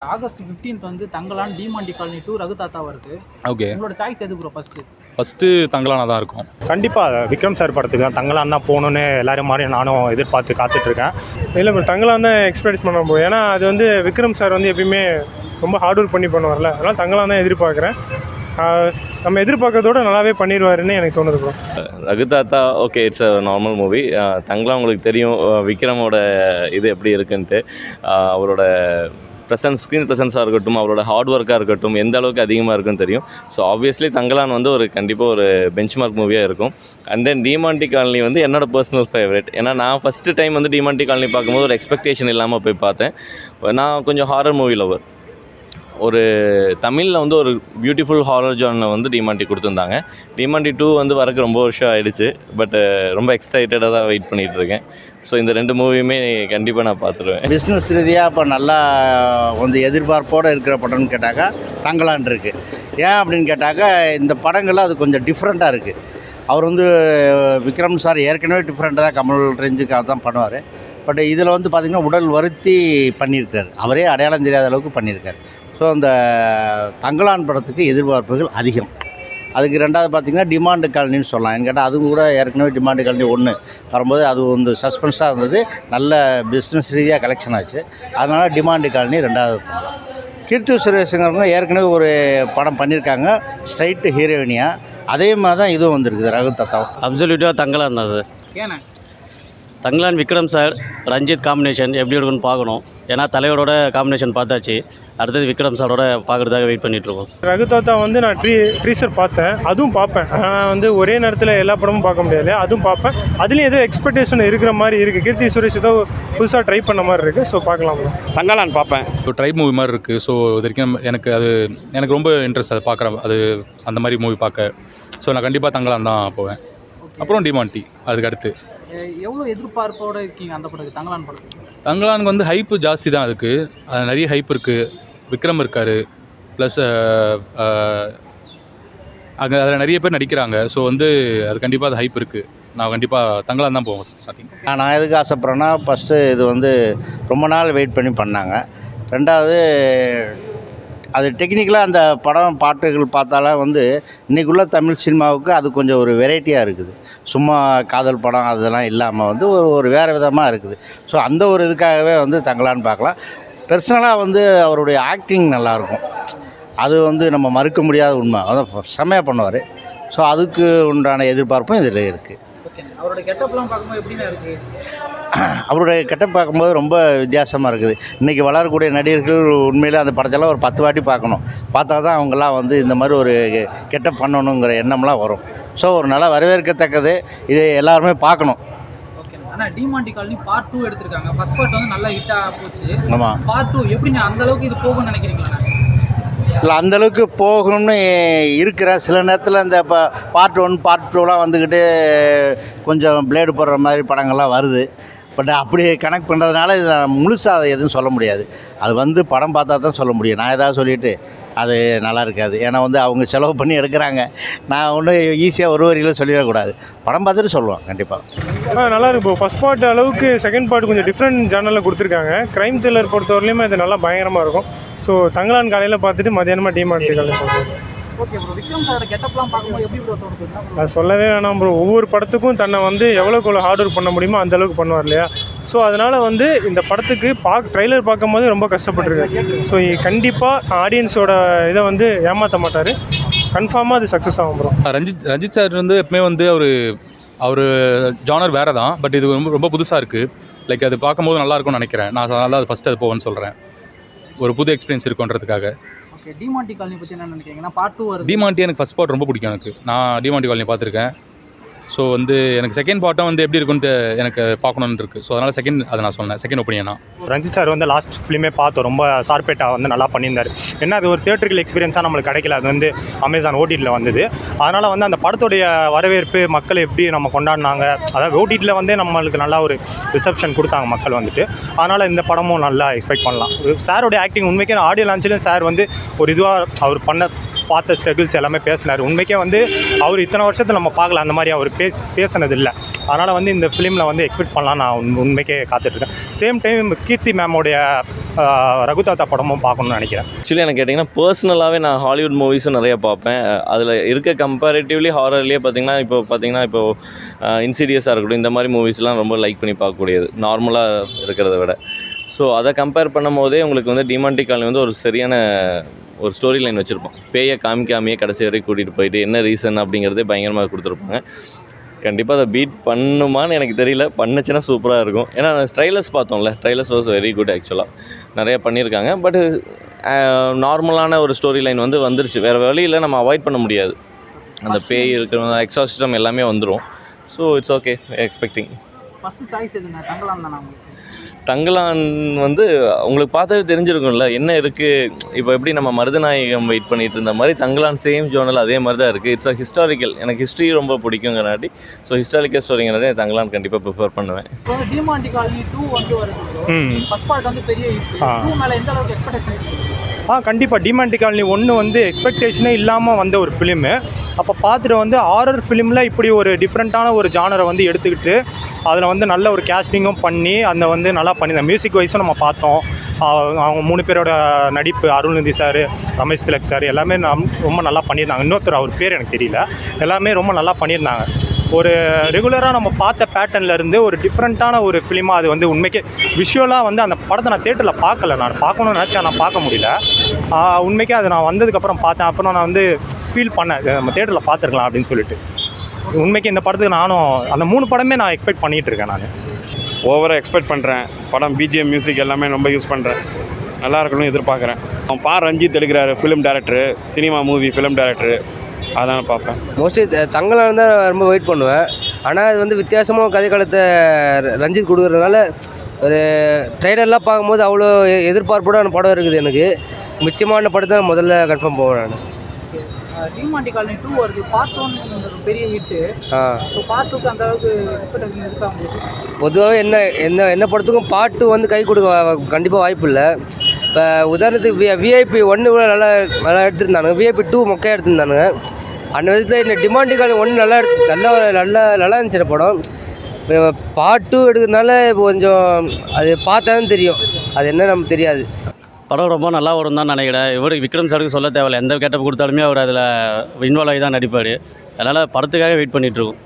August 15th வந்து Thangalaan Demonte colony 2 ரகுதாத்தாவா இருக்கு. Okay. உங்களோட சாய்ஸ் எது ப்ரோ ஃபர்ஸ்ட்? ஃபஸ்ட்டு தங்கலானா தான் இருக்கும். கண்டிப்பாக விக்ரம் சார் படத்துக்கு தான் தங்கலான் தான் போகணுன்னு எல்லாரும் மாதிரி நானும் எதிர்பார்த்து காத்துட்ருக்கேன். இல்லை ப்ரோ, தங்கலான் தான் எக்ஸ்பெக்ட் பண்ண போகும். ஏன்னா அது வந்து விக்ரம் சார் வந்து எப்பயுமே ரொம்ப ஹார்ட் ஒர்க் பண்ணி பண்ணுவார்ல, அதனால் தங்கலான் தான் எதிர்பார்க்குறேன். நம்ம எதிர்பார்க்கறதோட நல்லாவே பண்ணிடுவாருன்னு எனக்கு தோணுது bro. Raghuthatha okay, it's a normal movie. Thangalaan உங்களுக்கு தெரியும் விக்ரமோட இது எப்படி இருக்குன்ட்டு. அவரோட ஸ்க்ரீன் ப்ரெசன்ஸாக இருக்கட்டும், அவரோட ஹார்ட் ஒர்க்காக இருக்கட்டும், எந்த அளவுக்கு அதிகமாக இருக்குன்னு தெரியும். ஸோ ஆப்வியஸ்லி தங்கலான் வந்து ஒரு கண்டிப்பாக ஒரு பெஞ்ச்மார்க் மூவியாக இருக்கும். அண்ட் தென் டிமாண்டி காலனி வந்து என்னோடய பர்சனல் ஃபேவரட். ஏன்னா நான் ஃபஸ்ட்டு டைம் வந்து டிமாண்டி காலனி பார்க்கும்போது ஒரு எக்ஸ்பெக்டேஷன் இல்லாமல் போய் பார்த்தேன். நான் கொஞ்சம் ஹாரர் மூவி லவர். ஒரு தமிழில் வந்து ஒரு பியூட்டிஃபுல் ஹாரர் ஜானில் வந்து டிமாண்டி கொடுத்துருந்தாங்க. டிமாண்டி 2 வந்து வரக்கு ரொம்ப வருஷம் ஆகிடுச்சு. பட் ரொம்ப எக்ஸைட்டடாக தான் வெயிட் பண்ணிகிட்ருக்கேன். ஸோ இந்த 2 மூவியுமே கண்டிப்பாக நான் பார்த்துருவேன். பிஸ்னஸ் ரீதியாக இப்போ நல்லா வந்து எதிர்பார்ப்போடு இருக்கிற படம்னு கேட்டாக்கா தங்கலான் இருக்குது. ஏன் அப்படின்னு கேட்டாக்கா இந்த படங்கள் அது கொஞ்சம் டிஃப்ரெண்ட்டாக இருக்குது. அவர் வந்து விக்ரம் சார் ஏற்கனவே டிஃப்ரெண்ட்டாக தான் கமல் ரேஞ்சுக்காக தான் பண்ணுவார். பட் இதில் வந்து பார்த்திங்கன்னா உடல் வருத்தி பண்ணியிருக்காரு. அவரே அடையாளம் தெரியாத அளவுக்கு பண்ணியிருக்காரு. ஸோ அந்த தங்கலான் படத்துக்கு எதிர்பார்ப்புகள் அதிகம். அதுக்கு ரெண்டாவது பார்த்திங்கன்னா டிமாண்டு காலனின்னு சொல்லலாம். ஏன்னு கேட்டால் அதுவும் கூட ஏற்கனவே டிமாண்டு காலனி 1 வரும்போது அது வந்து சஸ்பென்ஸாக இருந்தது. நல்ல பிஸ்னஸ் ரீதியாக கலெக்ஷன் ஆச்சு. அதனால் டிமாண்டு காலனி ரெண்டாவது பண்ணலாம். கீர்த்தி சுரேஷுங்கிறவங்க ஏற்கனவே ஒரு படம் பண்ணியிருக்காங்க, ஸ்ட்ரைட்டு ஹீரோயினியா. அதே மாதிரி தான் இதுவும் வந்திருக்குது ரகுதாத்தாவும். அப்சல்யூட்டாக தங்கலான் தான் சார். ஏன்னா தங்கலான் விக்ரம் சார் ரஞ்சித் காம்பினேஷன் எப்படி இருக்குன்னு பார்க்கணும். ஏன்னா தலைவரோட காம்பினேஷன் பார்த்தாச்சு, அடுத்தது விக்ரம் சாரோட பார்க்குறதுக்காக வெயிட் பண்ணிகிட்ருக்கோம். ரகுதாத்தா வந்து நான் ட்ரீசர் பார்த்தேன், அதுவும் பார்ப்பேன். ஆனால் வந்து ஒரே நேரத்தில் எல்லா படமும் பார்க்க முடியாது, அதுவும் பார்ப்பேன். அதுலேயும் ஏதோ எக்ஸ்பெக்டேஷன் இருக்கிற மாதிரி இருக்குது. கீர்த்தி சுரேஷ் ஏதோ புதுசாக ட்ரை பண்ண மாதிரி இருக்குது. ஸோ பார்க்கலாம். தங்கலான் பார்ப்பேன். ஸோ ட்ரைப் மூவி மாதிரி இருக்குது. ஸோ இது வரைக்கும் எனக்கு ரொம்ப இன்ட்ரெஸ்ட் அது பார்க்குறேன், அது அந்த மாதிரி மூவி பார்க்க. ஸோ நான் கண்டிப்பாக தங்கலான் தான் போவேன். அப்புறம் டிமாண்டி அதுக்கு அடுத்து. எவ்வளோ எதிர்பார்ப்போடு இருக்கீங்க அந்த படத்துக்கு, தங்கலான் படத்துக்கு? தங்கலானுக்கு வந்து ஹைப்பு ஜாஸ்தி தான். அதுக்கு அது நிறைய ஹைப் இருக்குது. விக்ரம் இருக்கார், ப்ளஸ் அங்கே அதில் நிறைய பேர் நடிக்கிறாங்க. ஸோ வந்து அது கண்டிப்பாக அது ஹைப் இருக்குது. நான் கண்டிப்பாக தங்கலான் தான் போவேன் ஸ்டார்டிங். நான் எதுக்கு ஆசைப்பட்றேன்னா, ஃபஸ்ட்டு இது வந்து ரொம்ப நாள் வெயிட் பண்ணி பண்ணாங்க. ரெண்டாவது அது டெக்னிக்கலாக அந்த படம் பாட்டுகள் பார்த்தாலே வந்து இன்றைக்குள்ள தமிழ் சினிமாவுக்கு அது கொஞ்சம் ஒரு வெரைட்டியாக இருக்குது. சும்மா காதல் படம் அதெல்லாம் இல்லாமல் வந்து ஒரு வேறு விதமாக இருக்குது. ஸோ அந்த ஒரு இதுக்காகவே வந்து தங்கலான்னு பார்க்கலாம். பர்சனலாக வந்து அவருடைய ஆக்டிங் நல்லாயிருக்கும். அது வந்து நம்ம மறுக்க முடியாத உண்மை. அதான் செம்மையாக பண்ணுவார். ஸோ அதுக்கு உண்டான எதிர்பார்ப்பும் இதில் இருக்குது. ஓகே. அவரோட கெட்டப்லாம் பார்க்கும்போது எப்படின்னா இருக்குது? அவருடைய கெட்டப் பார்க்கும்போது ரொம்ப வித்தியாசமாக இருக்குது. இன்றைக்கி வளரக்கூடிய நடிகர்கள் உண்மையிலே அந்த படத்தெல்லாம் ஒரு 10 வாட்டி பார்க்கணும். பார்த்தா தான் அவங்களாம் வந்து இந்த மாதிரி ஒரு கெட்டப் பண்ணணுங்கிற எண்ணம்லாம் வரும். ஸோ ஒரு நல்லா வரவேற்கத்தக்கது. இதை எல்லாருமே பார்க்கணும். ஓகே. ஆனால் டிமாண்டி காலனி பார்ட் 2 எடுத்திருக்காங்க. ஃபர்ஸ்ட் பார்ட் வந்து நல்லா ஹிட்டாக போச்சு. ஆமாம். பார்ட் 2 எப்படிங்க அந்த அளவுக்கு இது போகும்னு நினைக்கிறீங்களா? இல்லை, அந்தளவுக்கு போகணும்னு இருக்கிற சில நேரத்தில் இந்த இப்போ பார்ட் 1 பார்ட் 2லாம் வந்துக்கிட்டு கொஞ்சம் பிளேடு போடுற மாதிரி படங்கள்லாம் வருது. பட் அப்படி கனெக்ட் பண்ணுறதுனால இது முழுசாக அதை எதுவும் சொல்ல முடியாது. அது வந்து படம் பார்த்தா தான் சொல்ல முடியும். நான் ஏதாவது சொல்லிவிட்டு அது நல்லா இருக்காது. ஏன்னா வந்து அவங்க செலவு பண்ணி எடுக்கிறாங்க. நான் ஒன்றும் ஈஸியாக ஒரு வரியில் சொல்லிடக்கூடாது. படம் பார்த்துட்டு சொல்லுவோம் கண்டிப்பாக. நல்லா இருக்கும். ஃபஸ்ட் பார்ட் அளவுக்கு செகண்ட் பார்ட் கொஞ்சம் டிஃப்ரெண்ட் ஜானலில் கொடுத்துருக்காங்க. க்ரைம் த்ரில்லர் பொறுத்தவரையிலுமே அது நல்லா பயங்கரமாக இருக்கும். ஸோ தங்கலான் காலையில் பார்த்துட்டு மதியானமாக டிமாண்டி காலையில் பார்ப்போம். Okay bro. விக்ரம் சாரோட கெட்டப்லாம் பார்க்கும்போது எப்படி ப்ரோ தோணுது? அது சொல்லவே வேணாம் ப்ரோ. ஒவ்வொரு படத்துக்கும் தன்னை வந்து எவ்வளோக்கு ஹார்ட் ஒர்க் பண்ண முடியுமோ அந்தளவுக்கு பண்ணுவார் இல்லையா? ஸோ அதனால் வந்து இந்த படத்துக்கு ட்ரைலர் பார்க்கும்போது ரொம்ப கஷ்டப்பட்டுருக்காரு. ஸோ கண்டிப்பாக ஆடியன்ஸோட இதை வந்து ஏமாற்ற மாட்டார். கன்ஃபார்மாக அது சக்ஸஸ் ஆகும் ப்ரோ. ரஞ்சித் சார் வந்து எப்பவுமே வந்து அவர் ஜானர் வேறு தான். பட் இது ரொம்ப புதுசாக இருக்குது. லைக் அது பார்க்கும்போது நல்லாயிருக்கும்னு நினைக்கிறேன். நான் அதனால் அது ஃபஸ்ட்டு அது போவேன்னு சொல்கிறேன். ஒரு புது எக்ஸ்பீரியன்ஸ் இருக்குன்றதுக்காக. ஓகே. டிமாண்டி காலனி பற்றி என்ன நினைக்கிறீங்கன்னா? பார்ட் 2 வருது. டிமாண்டி எனக்கு ஃபஸ்ட் பார்ட் ரொம்ப பிடிக்கும். நான் டிமாண்டி காலனி பார்த்துருக்கேன். ஸோ வந்து எனக்கு செகண்ட் பார்ட்டும் வந்து எப்படி இருக்குன்னு எனக்கு பார்க்கணுன்னு இருக்குது. ஸோ அதனால் அதை நான் சொன்னேன். செகண்ட் ஒப்பீனியனா ரஞ்சித் சார் வந்து லாஸ்ட் ஃபிலிமே பார்த்தோம். ரொம்ப ஷார்ப்பேட்டாக வந்து நல்லா பண்ணியிருந்தார். ஏன்னா அது ஒரு தியேட்டர்கள் எக்ஸ்பீரியன்ஸாக நம்மளுக்கு கிடைக்கல. அது வந்து அமேசான் ஓடிடியில் வந்தது. அதனால் வந்து அந்த படத்துடைய வரவேற்பு மக்கள் எப்படி நம்ம கொண்டாடினாங்க, அதாவது ஓடிடியில் வந்து நம்மளுக்கு நல்லா ஒரு ரிசப்ஷன் கொடுத்தாங்க மக்கள் வந்துட்டு. அதனால் இந்த படமும் நல்லா எக்ஸ்பெக்ட் பண்ணலாம். சாரோடைய ஆக்டிங் உண்மைக்கே ஆடியோ லான்ச்சிலும் சார் வந்து ஒரு இதுவாக அவர் பண்ண பார்த்த ஸ்ட்ரகிள்ஸ் எல்லாமே பேசினார். உண்மைக்கே வந்து அவர் இத்தனை வருஷத்தில் நம்ம பார்க்கல அந்த மாதிரி அவர் பேசினது இல்லை. அதனால் வந்து இந்த ஃபிலிமில் வந்து எக்ஸ்பெக்ட் பண்ணலாம் நான் உண்மைக்கே காத்துட்ருக்கேன். சேம் டைம் கீர்த்தி மேமோடைய ரகுதாத்தா படமும் பார்க்கணும்னு நினைக்கிறேன். ஆக்சுவலி எனக்கு கேட்டிங்கன்னா பர்சனலாகவே நான் ஹாலிவுட் மூவிஸும் நிறைய பார்ப்பேன். அதில் இருக்க கம்பேரிட்டிவ்லி ஹாரர்லேயே இப்போ இன்சீரியஸாக இருக்கட்டும், இந்த மாதிரி மூவிஸ்லாம் ரொம்ப லைக் பண்ணி பார்க்கக்கூடியது நார்மலாக இருக்கிறத விட. ஸோ அதை கம்பேர் பண்ணும் போதே உங்களுக்கு வந்து டிமாண்டி காலனி வந்து ஒரு சரியான ஒரு ஸ்டோரி லைன் வச்சுருப்போம். பேயை காமிக்காமையே கடைசி வரைக்கும் கூட்டிகிட்டு போயிட்டு என்ன ரீசன் அப்படிங்கிறதே பயங்கரமாக கொடுத்துருப்பாங்க. கண்டிப்பாக அதை பீட் பண்ணுமான்னு எனக்கு தெரியல, பண்ணுச்சுன்னா சூப்பராக இருக்கும். ஏன்னா ட்ரைலர்ஸ் பார்த்தோம்ல, ட்ரைலர்ஸ் வாஸ் வெரி குட். ஆக்சுவலாக நிறையா பண்ணியிருக்காங்க. பட் நார்மலான ஒரு ஸ்டோரி லைன் வந்து வந்துருச்சு. வேறு வழியில் நம்ம அவாய்ட் பண்ண முடியாது. அந்த பேய் இருக்கிற எக்ஸாசிஸ்டம் எல்லாமே வந்துடும். So it's okay, expecting. First choice எதுங்க? தங்கலாம் தானே உங்களுக்கு? தங்கலான் வந்து உங்களுக்கு பார்த்தாவே தெரிஞ்சிருக்கும்ல என்ன இருக்குது. இப்போ எப்படி நம்ம மருதநாயகம் வெயிட் பண்ணிட்டு இருந்த மாதிரி தங்கலான் சேம் ஜோனல் அதே மாதிரி தான் இருக்குது. It's historical. எனக்கு ஹிஸ்ட்ரி ரொம்ப பிடிக்குங்கிறனாட்டி ஸோ ஹிஸ்டாரிக்கல் ஸ்டோரிங்கிறனாடி தங்கலான் கண்டிப்பாக ப்ரிஃபர் பண்ணுவேன். இப்போ டிமாண்டி காலனி 2 வந்து வருது. ஃபர்ஸ்ட் பார்ட் வந்து பெரிய ஹிட். 2 மேலே எந்த அளவுக்கு எக்ஸ்பெக்டேஷன் இருக்கு? கண்டிப்பாக டிமாண்டி காலனி 1 வந்து எக்ஸ்பெக்டேஷனே இல்லாமல் வந்த ஒரு ஃபிலிமு. அப்போ பார்த்துட்டு வந்து ஹாரர் ஃபிலிமில் இப்படி ஒரு டிஃப்ரெண்ட்டான ஒரு ஜானரை வந்து எடுத்துக்கிட்டு அதில் வந்து நல்ல ஒரு கேஸ்டிங்கும் பண்ணி அந்த வந்து நல்லா பண்ணியிருந்தேன். மியூசிக் வைஸும் நம்ம பார்த்தோம். அவங்க 3 பேரோட நடிப்பு, அருள்நிதி சார், ரமேஷ் திலக் சார் எல்லாமே ரொம்ப நல்லா பண்ணியிருந்தாங்க. இன்னொருத்தர் அவர் பேர் எனக்கு தெரியல. எல்லாமே ரொம்ப நல்லா பண்ணியிருந்தாங்க. ஒரு ரெகுலராக நம்ம பார்த்த பேட்டர்ன்லேருந்து ஒரு டிஃப்ரெண்ட்டான ஒரு ஃபிலிமாக அது வந்து உண்மைக்கே விஷுவலாக வந்து அந்த படத்தை நான் தேட்டரில் பார்க்கல. நான் பார்க்கணுன்னு நினச்சேன், நான் பார்க்க முடியல. உண்மைக்கே அது நான் வந்ததுக்கப்புறம் பார்த்தேன். அப்புறம் நான் வந்து ஃபீல் பண்ணேன், நம்ம தேட்டரில் பார்த்துருக்கலாம் அப்படின்னு சொல்லிட்டு. உண்மைக்கு இந்த படத்துக்கு நானும் அந்த 3 படமே நான் எக்ஸ்பெக்ட் பண்ணிகிட்டு இருக்கேன். நான் ஓவராக எக்ஸ்பெக்ட் பண்ணுறேன். படம் பிஜிஎம் மியூசிக் எல்லாமே ரொம்ப யூஸ் பண்ணுறேன். நல்லா இருக்கணும்னு எதிர்பார்க்குறேன். அவன் ரஞ்சித் எடுக்கிறாரு, film director, cinema movie film director, அதனால் பார்ப்பேன். மோஸ்ட்லி தங்கலான் தான் ரொம்ப வெயிட் பண்ணுவேன். ஆனால் அது வந்து வித்தியாசமாக கதை காலத்தை ரஞ்சித் கொடுக்குறதுனால ஒரு ட்ரைலர்லாம் பார்க்கும்போது அவ்வளோ எதிர்பார்ப்போட படம் இருக்குது. எனக்கு மிச்சமான படத்தை முதல்ல கன்ஃபார்ம் போவேன் நான். டிமாண்டி காலனி 2 வருது. பார்ட் 1 பெரிய ஹிட்டு. ஸோ பார்ட் 2க்கு அந்த அளவுக்கு எக்ஸ்பெக்டேஷன் இருக்கா உங்களுக்கு? பொதுவாகவே என்ன படத்துக்கும் பார்ட் 2 வந்து கை கொடுக்க கண்டிப்பாக வாய்ப்பு இல்லை. இப்போ உதாரணத்துக்கு விஐபி 1 கூட நல்லா எடுத்துருந்தானுங்க, விஐபி 2 மொக்கையாக எடுத்துருந்தானுங்க. அந்த விதத்தில் இந்த டிமாண்டி காலனி 1 நல்லா இருந்துச்சு படம். இப்போ பார்ட் 2 எடுக்கிறதுனால இப்போ கொஞ்சம் அது பார்த்தா தான் தெரியும், அது என்ன நமக்கு தெரியாது. படம் ரொம்ப நல்லா வரும் தான் நினைக்கிறேன். விக்ரம் சாருக்கு சொல்ல தேவையில்லை, எந்த கேட்டப் கொடுத்தாலுமே அவர் அதில் இன்வால்வ் ஆகி தான் நடிப்பார். அதனால் படத்துக்காக வெயிட் பண்ணிகிட்ருக்கோம்.